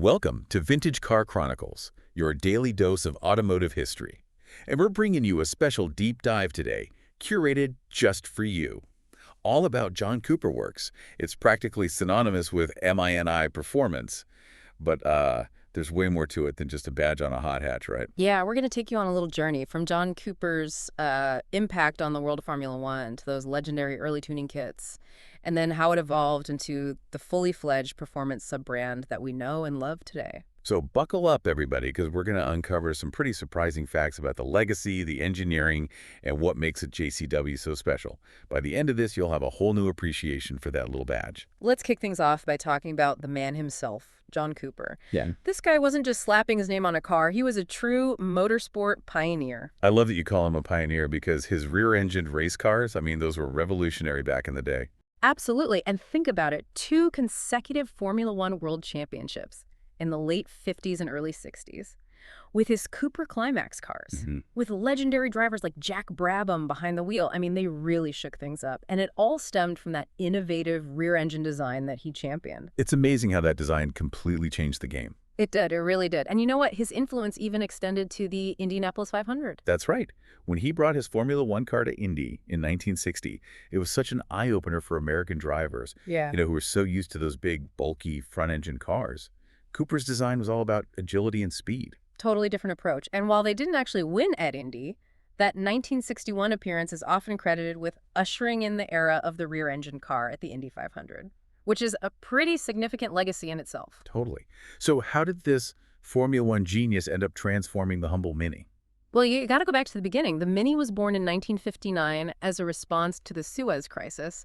Welcome to Vintage Car Chronicles, your daily dose of automotive history. And we're bringing you a special deep dive today, curated just for you. All about John Cooper Works. It's practically synonymous with MINI performance, but there's way more to it than just a badge on a hot hatch, right? Yeah, we're going to take you on a little journey from John Cooper's impact on the world of Formula One to those legendary early tuning kits, and then how it evolved into the fully fledged performance sub-brand that we know and love today. So buckle up, everybody, because we're going to uncover some pretty surprising facts about the legacy, the engineering, and what makes a JCW so special. By the end of this, you'll have a whole new appreciation for that little badge. Let's kick things off by talking about the man himself, John Cooper. Yeah. This guy wasn't just slapping his name on a car. He was a true motorsport pioneer. I love that you call him a pioneer because his rear-engined race cars, those were revolutionary back in the day. Absolutely. And think about it, 2 consecutive Formula One World Championships in the late 50s and early 60s, with his Cooper Climax cars, with legendary drivers like Jack Brabham behind the wheel. They really shook things up, and it all stemmed from that innovative rear-engine design that he championed. It's amazing how that design completely changed the game. It did, it really did. And you know what? His influence even extended to the Indianapolis 500. That's right. When he brought his Formula One car to Indy in 1960, it was such an eye-opener for American drivers, Yeah. who were so used to those big, bulky front-engine cars. Cooper's design was all about agility and speed. Totally different approach. And while they didn't actually win at Indy, that 1961 appearance is often credited with ushering in the era of the rear-engine car at the Indy 500, which is a pretty significant legacy in itself. Totally. So how did this Formula One genius end up transforming the humble Mini? Well, you got to go back to the beginning. The Mini was born in 1959 as a response to the Suez Crisis,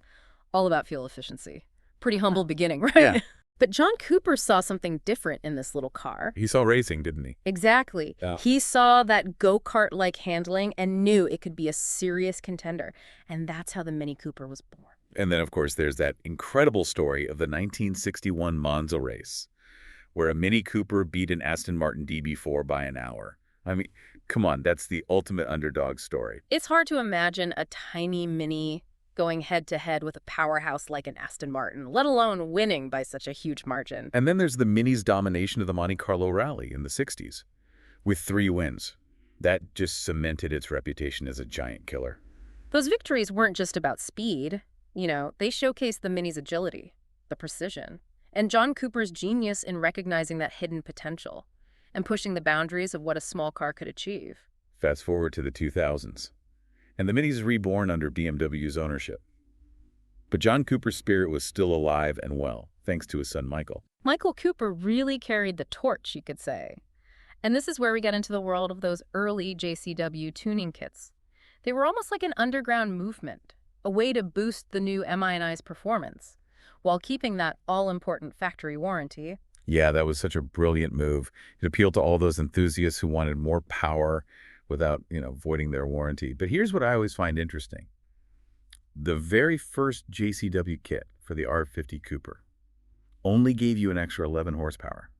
all about fuel efficiency. Pretty humble beginning, right? Yeah. But John Cooper saw something different in this little car. He saw racing, didn't he? Exactly. Yeah. He saw that go-kart-like handling and knew it could be a serious contender. And that's how the Mini Cooper was born. And then, of course, there's that incredible story of the 1961 Monza race, where a Mini Cooper beat an Aston Martin DB4 by an hour. Come on, that's the ultimate underdog story. It's hard to imagine a tiny Mini going head-to-head with a powerhouse like an Aston Martin, let alone winning by such a huge margin. And then there's the Mini's domination of the Monte Carlo Rally in the 60s, with 3 wins. That just cemented its reputation as a giant killer. Those victories weren't just about speed. They showcased the Mini's agility, the precision, and John Cooper's genius in recognizing that hidden potential and pushing the boundaries of what a small car could achieve. Fast forward to the 2000s, and the Mini's reborn under BMW's ownership. But John Cooper's spirit was still alive and well, thanks to his son Michael. Michael Cooper really carried the torch, you could say. And this is where we get into the world of those early JCW tuning kits. They were almost like an underground movement, a way to boost the new MINI's performance, while keeping that all-important factory warranty. Yeah, that was such a brilliant move. It appealed to all those enthusiasts who wanted more power without, voiding their warranty. But here's what I always find interesting. The very first JCW kit for the R50 Cooper only gave you an extra 11 horsepower.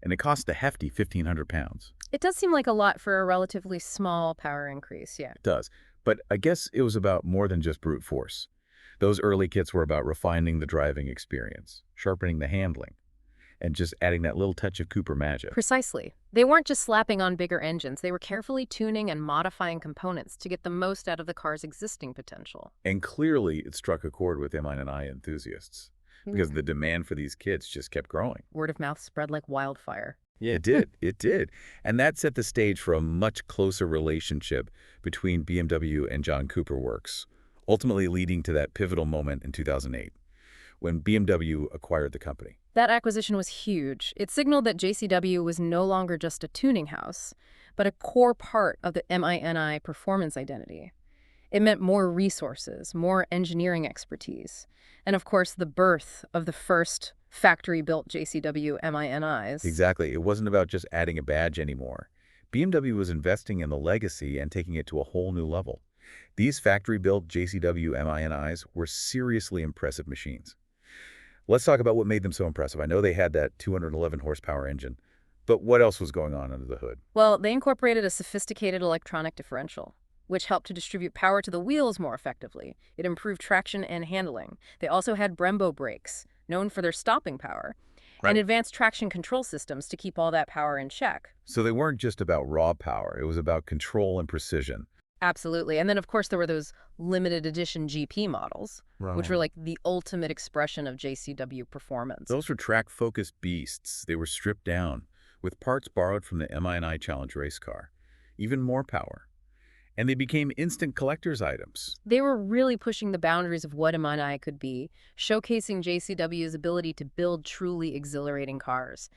And it cost a hefty 1,500 pounds. It does seem like a lot for a relatively small power increase, yeah. It does. But I guess it was about more than just brute force. Those early kits were about refining the driving experience, sharpening the handling, and just adding that little touch of Cooper magic. Precisely. They weren't just slapping on bigger engines. They were carefully tuning and modifying components to get the most out of the car's existing potential. And clearly, it struck a chord with MI&I enthusiasts because the demand for these kits just kept growing. Word of mouth spread like wildfire. Yeah, it did. It did. And that set the stage for a much closer relationship between BMW and John Cooper Works, ultimately leading to that pivotal moment in 2008 when BMW acquired the company. That acquisition was huge. It signaled that JCW was no longer just a tuning house, but a core part of the MINI performance identity. It meant more resources, more engineering expertise, and of course the birth of the first factory-built JCW MINIs. Exactly. It wasn't about just adding a badge anymore. BMW was investing in the legacy and taking it to a whole new level. These factory-built JCW MINIs were seriously impressive machines. Let's talk about what made them so impressive. I know they had that 211 horsepower engine, but what else was going on under the hood? Well, they incorporated a sophisticated electronic differential, which helped to distribute power to the wheels more effectively. It improved traction and handling. They also had Brembo brakes, known for their stopping power. and Right. advanced traction control systems to keep all that power in check. So they weren't just about raw power. It was about control and precision. Absolutely. And then, of course, there were those limited edition GP models, which were Right. like the ultimate expression of JCW performance. Those were track-focused beasts. They were stripped down, with parts borrowed from the MI&I Challenge race car. Even more power. And they became instant collector's items. They were really pushing the boundaries of what M&I could be, showcasing JCW's ability to build truly exhilarating cars.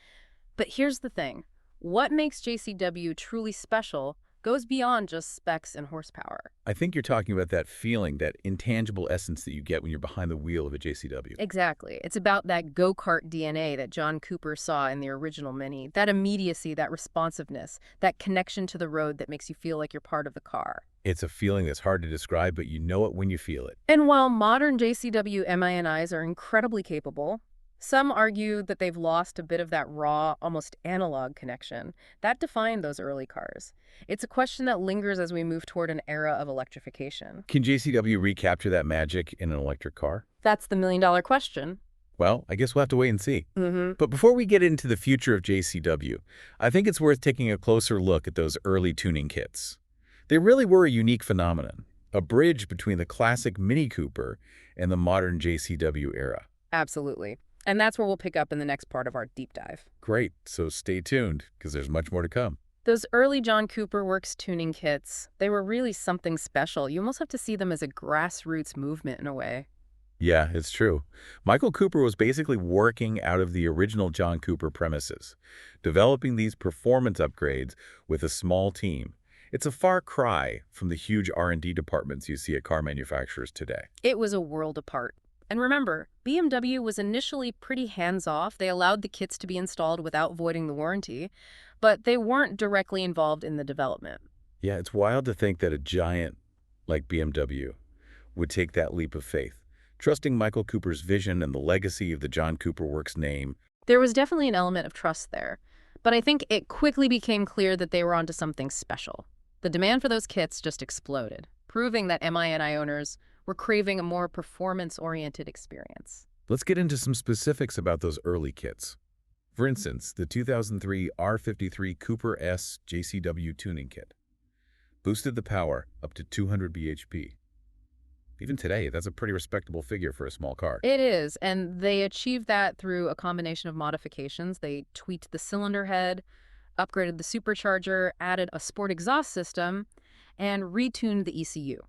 But here's the thing. What makes JCW truly special goes beyond just specs and horsepower. I think you're talking about that feeling, that intangible essence that you get when you're behind the wheel of a JCW. Exactly. It's about that go-kart DNA that John Cooper saw in the original Mini, that immediacy, that responsiveness, that connection to the road that makes you feel like you're part of the car. It's a feeling that's hard to describe, but you know it when you feel it. And while modern JCW MINIs are incredibly capable, some argue that they've lost a bit of that raw, almost analog connection that defined those early cars. It's a question that lingers as we move toward an era of electrification. Can JCW recapture that magic in an electric car? That's the million-dollar question. Well, I guess we'll have to wait and see. Mm-hmm. But before we get into the future of JCW, I think it's worth taking a closer look at those early tuning kits. They really were a unique phenomenon, a bridge between the classic Mini Cooper and the modern JCW era. Absolutely. And that's where we'll pick up in the next part of our deep dive. Great, so stay tuned, because there's much more to come. Those early John Cooper Works tuning kits, they were really something special. You almost have to see them as a grassroots movement in a way. Yeah, it's true. Michael Cooper was basically working out of the original John Cooper premises, developing these performance upgrades with a small team. It's a far cry from the huge R&D departments you see at car manufacturers today. It was a world apart. And remember, BMW was initially pretty hands-off. They allowed the kits to be installed without voiding the warranty, but they weren't directly involved in the development. Yeah, it's wild to think that a giant like BMW would take that leap of faith, trusting Michael Cooper's vision and the legacy of the John Cooper Works name. There was definitely an element of trust there, but I think it quickly became clear that they were onto something special. The demand for those kits just exploded, proving that MINI owners were craving a more performance-oriented experience. Let's get into some specifics about those early kits. For instance, the 2003 R53 Cooper S JCW tuning kit boosted the power up to 200 bhp. Even today, that's a pretty respectable figure for a small car. It is, and they achieved that through a combination of modifications. They tweaked the cylinder head, upgraded the supercharger, added a sport exhaust system, and retuned the ECU,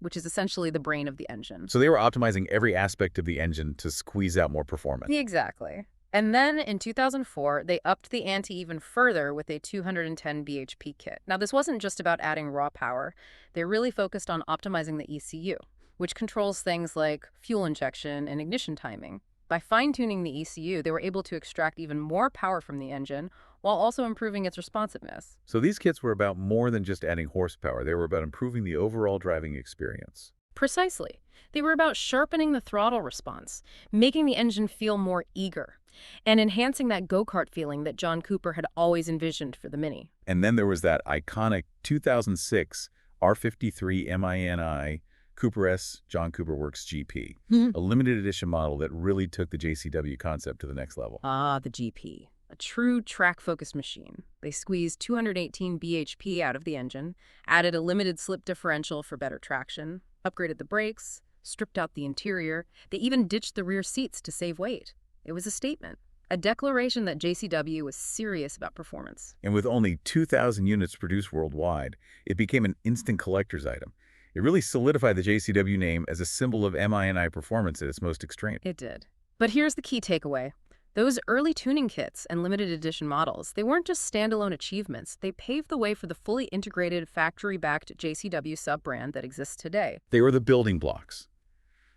which is essentially the brain of the engine. So they were optimizing every aspect of the engine to squeeze out more performance. Exactly. And then in 2004, they upped the ante even further with a 210 bhp kit. Now, this wasn't just about adding raw power. They really focused on optimizing the ECU, which controls things like fuel injection and ignition timing. By fine-tuning the ECU, they were able to extract even more power from the engine while also improving its responsiveness. So these kits were about more than just adding horsepower. They were about improving the overall driving experience. Precisely. They were about sharpening the throttle response, making the engine feel more eager, and enhancing that go-kart feeling that John Cooper had always envisioned for the Mini. And then there was that iconic 2006 R53 MINI Cooper S John Cooper Works GP, a limited edition model that really took the JCW concept to the next level. Ah, the GP. A true track-focused machine. They squeezed 218 bhp out of the engine, added a limited slip differential for better traction, upgraded the brakes, stripped out the interior. They even ditched the rear seats to save weight. It was a statement, a declaration that JCW was serious about performance. And with only 2,000 units produced worldwide, it became an instant collector's item. It really solidified the JCW name as a symbol of MINI performance at its most extreme. It did. But here's the key takeaway. Those early tuning kits and limited edition models, they weren't just standalone achievements. They paved the way for the fully integrated, factory-backed JCW sub-brand that exists today. They were the building blocks,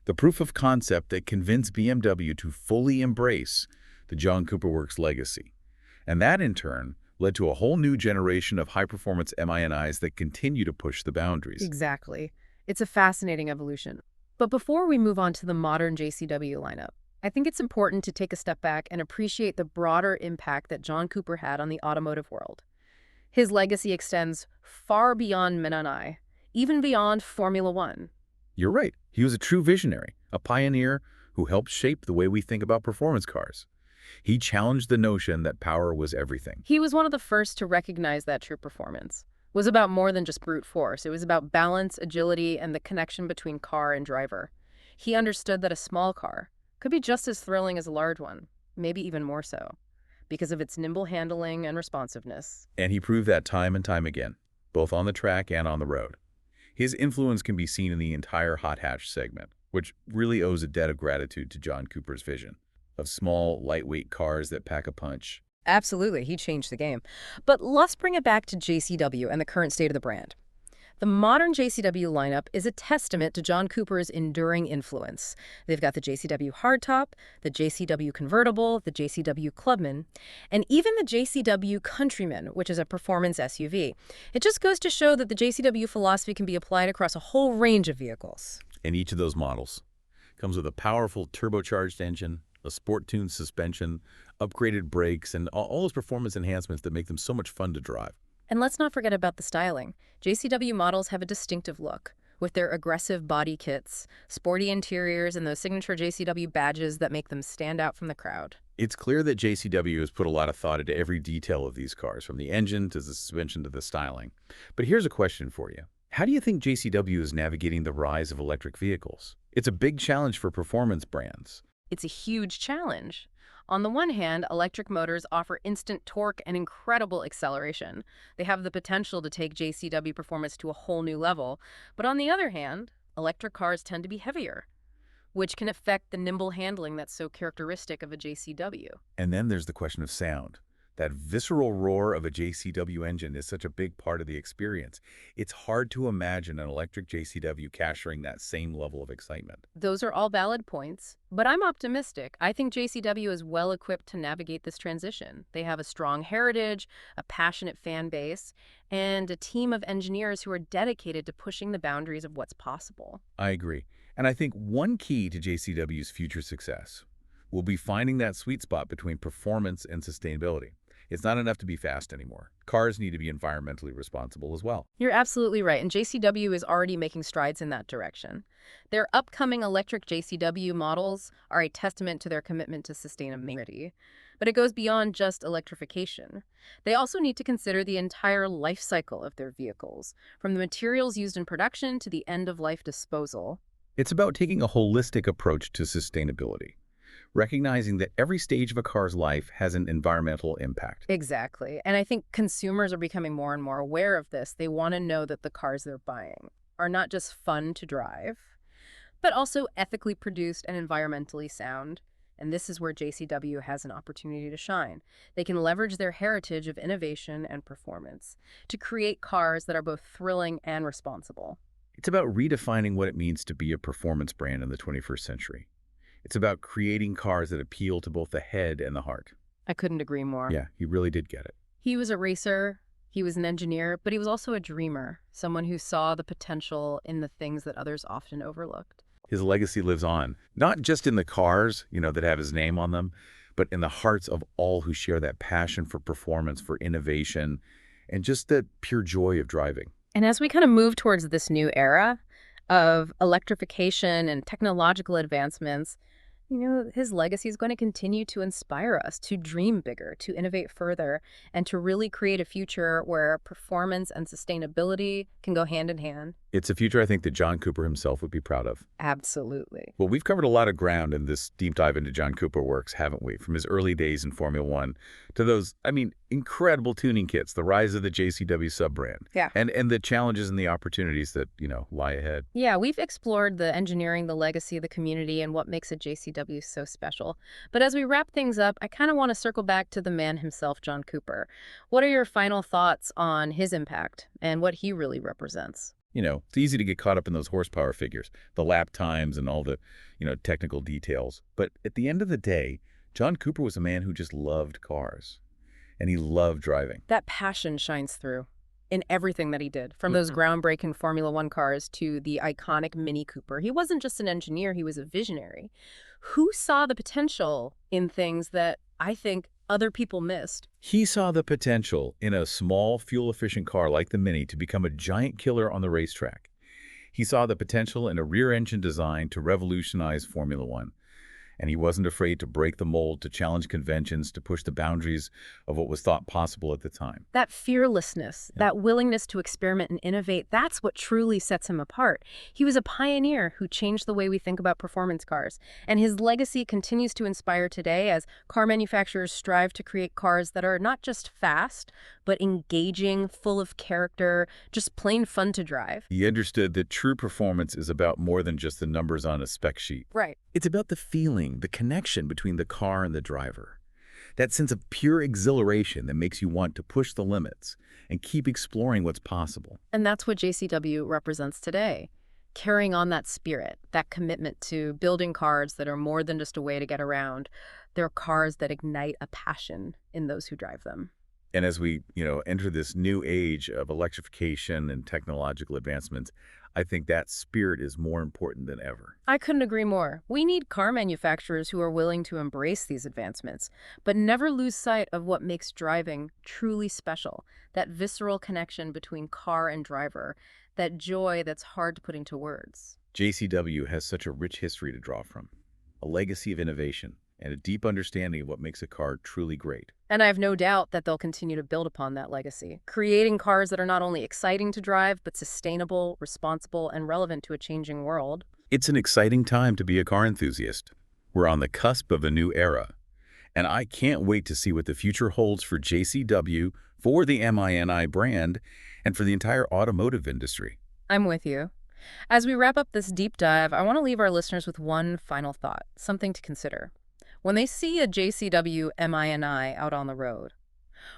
the proof of concept that convinced BMW to fully embrace the John Cooper Works legacy. And that, in turn, led to a whole new generation of high-performance MINIs that continue to push the boundaries. Exactly. It's a fascinating evolution. But before we move on to the modern JCW lineup, I think it's important to take a step back and appreciate the broader impact that John Cooper had on the automotive world. His legacy extends far beyond MINI, even beyond Formula One. You're right. He was a true visionary, a pioneer who helped shape the way we think about performance cars. He challenged the notion that power was everything. He was one of the first to recognize that true performance was about more than just brute force. It was about balance, agility, and the connection between car and driver. He understood that a small car could be just as thrilling as a large one, maybe even more so, because of its nimble handling and responsiveness. And he proved that time and time again, both on the track and on the road. His influence can be seen in the entire hot hatch segment, which really owes a debt of gratitude to John Cooper's vision of small, lightweight cars that pack a punch. Absolutely, he changed the game. But let's bring it back to JCW and the current state of the brand. The modern JCW lineup is a testament to John Cooper's enduring influence. They've got the JCW Hardtop, the JCW Convertible, the JCW Clubman, and even the JCW Countryman, which is a performance SUV. It just goes to show that the JCW philosophy can be applied across a whole range of vehicles. And each of those models comes with a powerful turbocharged engine, a sport-tuned suspension, upgraded brakes, and all those performance enhancements that make them so much fun to drive. And let's not forget about the styling. JCW models have a distinctive look, with their aggressive body kits, sporty interiors, and those signature JCW badges that make them stand out from the crowd. It's clear that JCW has put a lot of thought into every detail of these cars, from the engine to the suspension to the styling. But here's a question for you. How do you think JCW is navigating the rise of electric vehicles? It's a big challenge for performance brands. It's a huge challenge. On the one hand, electric motors offer instant torque and incredible acceleration. They have the potential to take JCW performance to a whole new level. But on the other hand, electric cars tend to be heavier, which can affect the nimble handling that's so characteristic of a JCW. And then there's the question of sound. That visceral roar of a JCW engine is such a big part of the experience. It's hard to imagine an electric JCW capturing that same level of excitement. Those are all valid points, but I'm optimistic. I think JCW is well equipped to navigate this transition. They have a strong heritage, a passionate fan base, and a team of engineers who are dedicated to pushing the boundaries of what's possible. I agree. And I think one key to JCW's future success will be finding that sweet spot between performance and sustainability. It's not enough to be fast anymore. Cars need to be environmentally responsible as well. You're absolutely right, and JCW is already making strides in that direction. Their upcoming electric JCW models are a testament to their commitment to sustainability. But it goes beyond just electrification. They also need to consider the entire life cycle of their vehicles, from the materials used in production to the end-of-life disposal. It's about taking a holistic approach to sustainability, recognizing that every stage of a car's life has an environmental impact. Exactly. And I think consumers are becoming more and more aware of this. They want to know that the cars they're buying are not just fun to drive, but also ethically produced and environmentally sound. And this is where JCW has an opportunity to shine. They can leverage their heritage of innovation and performance to create cars that are both thrilling and responsible. It's about redefining what it means to be a performance brand in the 21st century. It's about creating cars that appeal to both the head and the heart. I couldn't agree more. Yeah, he really did get it. He was a racer, he was an engineer, but he was also a dreamer, someone who saw the potential in the things that others often overlooked. His legacy lives on, not just in the cars, that have his name on them, but in the hearts of all who share that passion for performance, for innovation, and just the pure joy of driving. And as we kind of move towards this new era of electrification and technological advancements, his legacy is going to continue to inspire us to dream bigger, to innovate further, and to really create a future where performance and sustainability can go hand in hand. It's a future I think that John Cooper himself would be proud of. Absolutely. Well, we've covered a lot of ground in this deep dive into John Cooper works, haven't we? From his early days in Formula One to those, incredible tuning kits, the rise of the JCW sub-brand. Yeah. And the challenges and the opportunities that, lie ahead. Yeah, we've explored the engineering, the legacy, the community, and what makes a JCW so special. But as we wrap things up, I kind of want to circle back to the man himself, John Cooper. What are your final thoughts on his impact and what he really represents? It's easy to get caught up in those horsepower figures, the lap times and all the, technical details. But at the end of the day, John Cooper was a man who just loved cars, and he loved driving. That passion shines through in everything that he did, from those groundbreaking Formula One cars to the iconic Mini Cooper. He wasn't just an engineer, he was a visionary who saw the potential in things that I think other people missed. He saw the potential in a small, fuel-efficient car like the Mini to become a giant killer on the racetrack. He saw the potential in a rear-engine design to revolutionize Formula One. And he wasn't afraid to break the mold, to challenge conventions, to push the boundaries of what was thought possible at the time. That fearlessness, Yeah. that willingness to experiment and innovate, that's what truly sets him apart. He was a pioneer who changed the way we think about performance cars, and his legacy continues to inspire today as car manufacturers strive to create cars that are not just fast, but engaging, full of character, just plain fun to drive. He understood that true performance is about more than just the numbers on a spec sheet. Right. It's about the feeling, the connection between the car and the driver. That sense of pure exhilaration that makes you want to push the limits and keep exploring what's possible. And that's what JCW represents today. Carrying on that spirit, that commitment to building cars that are more than just a way to get around. They're cars that ignite a passion in those who drive them. And as we, enter this new age of electrification and technological advancements, I think that spirit is more important than ever. I couldn't agree more. We need car manufacturers who are willing to embrace these advancements, but never lose sight of what makes driving truly special, that visceral connection between car and driver, that joy that's hard to put into words. JCW has such a rich history to draw from, a legacy of innovation, and a deep understanding of what makes a car truly great. And I have no doubt that they'll continue to build upon that legacy, creating cars that are not only exciting to drive, but sustainable, responsible, and relevant to a changing world. It's an exciting time to be a car enthusiast. We're on the cusp of a new era, and I can't wait to see what the future holds for JCW, for the MINI brand, and for the entire automotive industry. I'm with you. As we wrap up this deep dive, I want to leave our listeners with one final thought, something to consider. When they see a JCW MINI out on the road,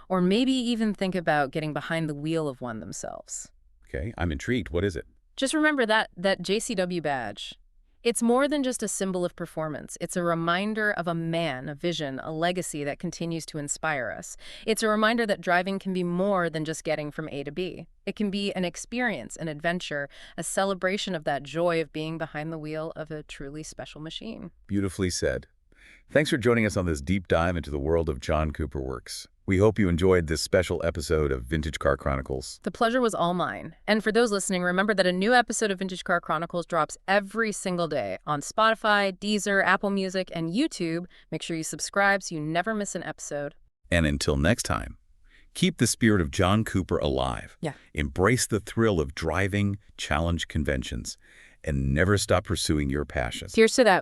or maybe even think about getting behind the wheel of one themselves, Okay, I'm intrigued. What is it? just remember that JCW badge. It's more than just a symbol of performance. It's a reminder of a man, a vision, a legacy that continues to inspire us. It's a reminder that driving can be more than just getting from A to B. It can be an experience, an adventure, a celebration of that joy of being behind the wheel of a truly special machine. Beautifully said. Thanks for joining us on this deep dive into the world of John Cooper Works. We hope you enjoyed this special episode of Vintage Car Chronicles. The pleasure was all mine. And for those listening, remember that a new episode of Vintage Car Chronicles drops every single day on Spotify, Deezer, Apple Music, and YouTube. Make sure you subscribe so you never miss an episode. And until next time, keep the spirit of John Cooper alive. Yeah. Embrace the thrill of driving, challenge conventions, and never stop pursuing your passions. Here's to that.